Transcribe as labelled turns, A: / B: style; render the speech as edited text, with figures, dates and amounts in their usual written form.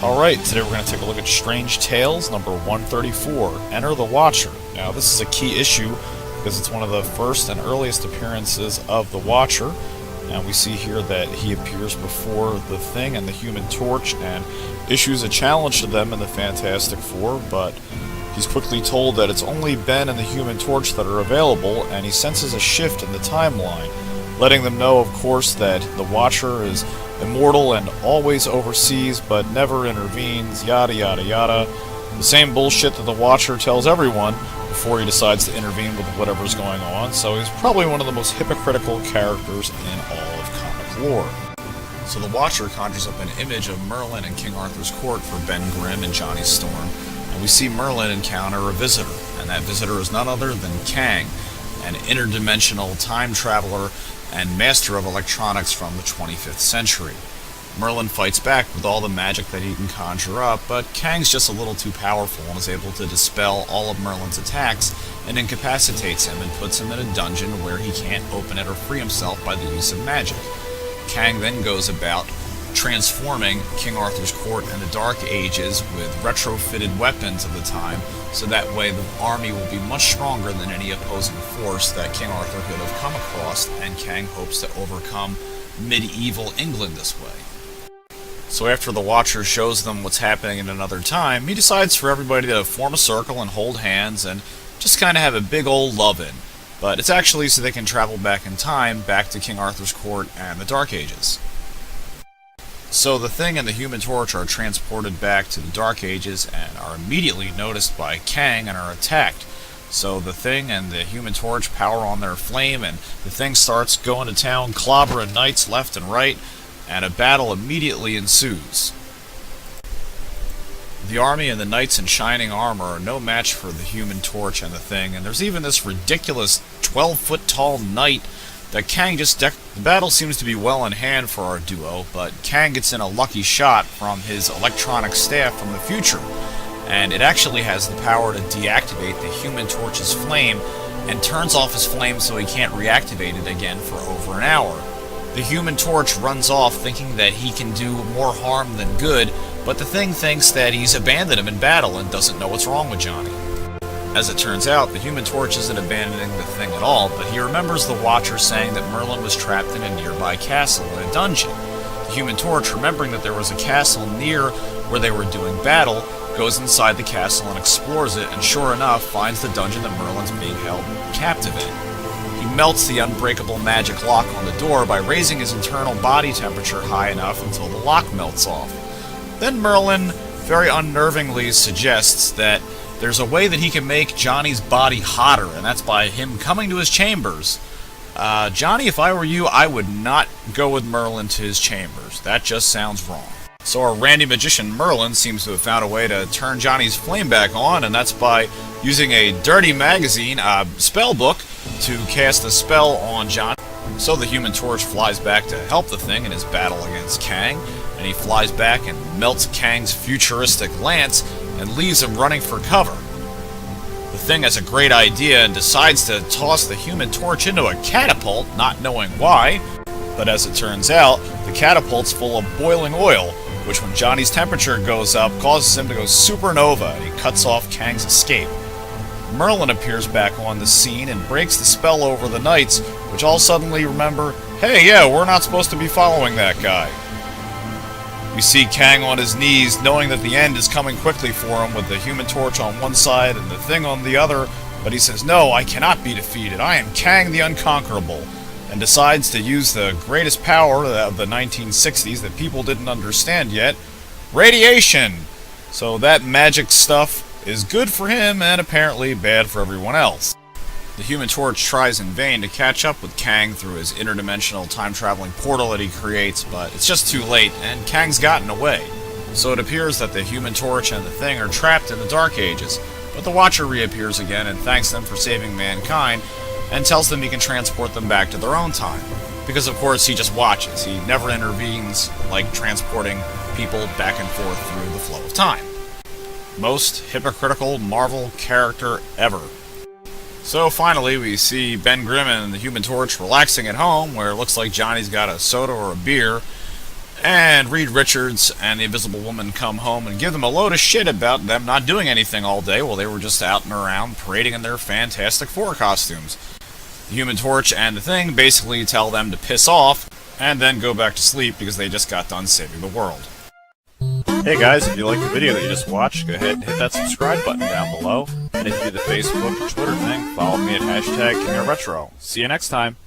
A: Alright, today we're going to take a look at Strange Tales number 134, Enter the Watcher. Now this is a key issue because it's one of the first and earliest appearances of the Watcher, and we see here that he appears before the Thing and the Human Torch and issues a challenge to them in the Fantastic Four, but he's quickly told that it's only Ben and the Human Torch that are available, and he senses a shift in the timeline, letting them know, of course, that the Watcher is immortal and always oversees but never intervenes, yada yada yada. The same bullshit that the Watcher tells everyone before he decides to intervene with whatever's going on, so he's probably one of the most hypocritical characters in all of comic lore. So the Watcher conjures up an image of Merlin and King Arthur's court for Ben Grimm and Johnny Storm, and we see Merlin encounter a visitor, and that visitor is none other than Kang, an interdimensional time traveler and master of electronics from the 25th century. Merlin fights back with all the magic that he can conjure up, but Kang's just a little too powerful and is able to dispel all of Merlin's attacks and incapacitates him and puts him in a dungeon where he can't open it or free himself by the use of magic. Kang then goes about transforming King Arthur's court in the Dark Ages with retrofitted weapons of the time, so that way the army will be much stronger than any opposing force that King Arthur could have come across, and Kang hopes to overcome medieval England this way. So after the Watcher shows them what's happening in another time, he decides for everybody to form a circle and hold hands and just kind of have a big old love-in. But it's actually so they can travel back in time, back to King Arthur's court and the Dark Ages. So the Thing and the Human Torch are transported back to the Dark Ages and are immediately noticed by Kang and are attacked. So the Thing and the Human Torch power on their flame, and the Thing starts going to town, clobbering knights left and right, and a battle immediately ensues. The army and the knights in shining armor are no match for the Human Torch and the Thing, and there's even this ridiculous 12-foot tall knight that Kang just The battle seems to be well in hand for our duo, but Kang gets in a lucky shot from his electronic staff from the future, and it actually has the power to deactivate the Human Torch's flame and turns off his flame so he can't reactivate it again for over an hour. The Human Torch runs off thinking that he can do more harm than good, but the Thing thinks that he's abandoned him in battle and doesn't know what's wrong with Johnny. As it turns out, the Human Torch isn't abandoning the Thing at all, but he remembers the Watcher saying that Merlin was trapped in a nearby castle in a dungeon. The Human Torch, remembering that there was a castle near where they were doing battle, goes inside the castle and explores it, and sure enough, finds the dungeon that Merlin's being held captive in. He melts the unbreakable magic lock on the door by raising his internal body temperature high enough until the lock melts off. Then Merlin very unnervingly suggests that there's a way that he can make Johnny's body hotter, and that's by him coming to his chambers. Johnny, if I were you, I would not go with Merlin to his chambers. That just sounds wrong. So our randy magician Merlin seems to have found a way to turn Johnny's flame back on, and that's by using a dirty magazine, spell book, to cast a spell on Johnny. So the Human Torch flies back to help the Thing in his battle against Kang, and he flies back and melts Kang's futuristic lance and leaves him running for cover. The Thing has a great idea and decides to toss the Human Torch into a catapult, not knowing why, but as it turns out, the catapult's full of boiling oil, which when Johnny's temperature goes up, causes him to go supernova, and he cuts off Kang's escape. Merlin appears back on the scene and breaks the spell over the knights, which all suddenly remember, hey, yeah, we're not supposed to be following that guy. We see Kang on his knees, knowing that the end is coming quickly for him, with the Human Torch on one side and the Thing on the other, but he says, no, I cannot be defeated, I am Kang the Unconquerable, and decides to use the greatest power of the 1960s that people didn't understand yet, radiation! So that magic stuff is good for him and apparently bad for everyone else. The Human Torch tries in vain to catch up with Kang through his interdimensional time-traveling portal that he creates, but it's just too late, and Kang's gotten away. So it appears that the Human Torch and the Thing are trapped in the Dark Ages, but the Watcher reappears again and thanks them for saving mankind, and tells them he can transport them back to their own time. Because of course he just watches, he never intervenes like transporting people back and forth through the flow of time. Most hypocritical Marvel character ever. So finally, we see Ben Grimm and the Human Torch relaxing at home, where it looks like Johnny's got a soda or a beer, And Reed Richards and the Invisible Woman come home and give them a load of shit about them not doing anything all day while they were just out and around parading in their Fantastic Four costumes. The Human Torch and the Thing basically tell them to piss off and then go back to sleep because they just got done saving the world. Hey guys, if you liked the video that you just watched, go ahead and hit that subscribe button down below. And if you do the Facebook or Twitter thing, follow me at #KingRetro. See you next time.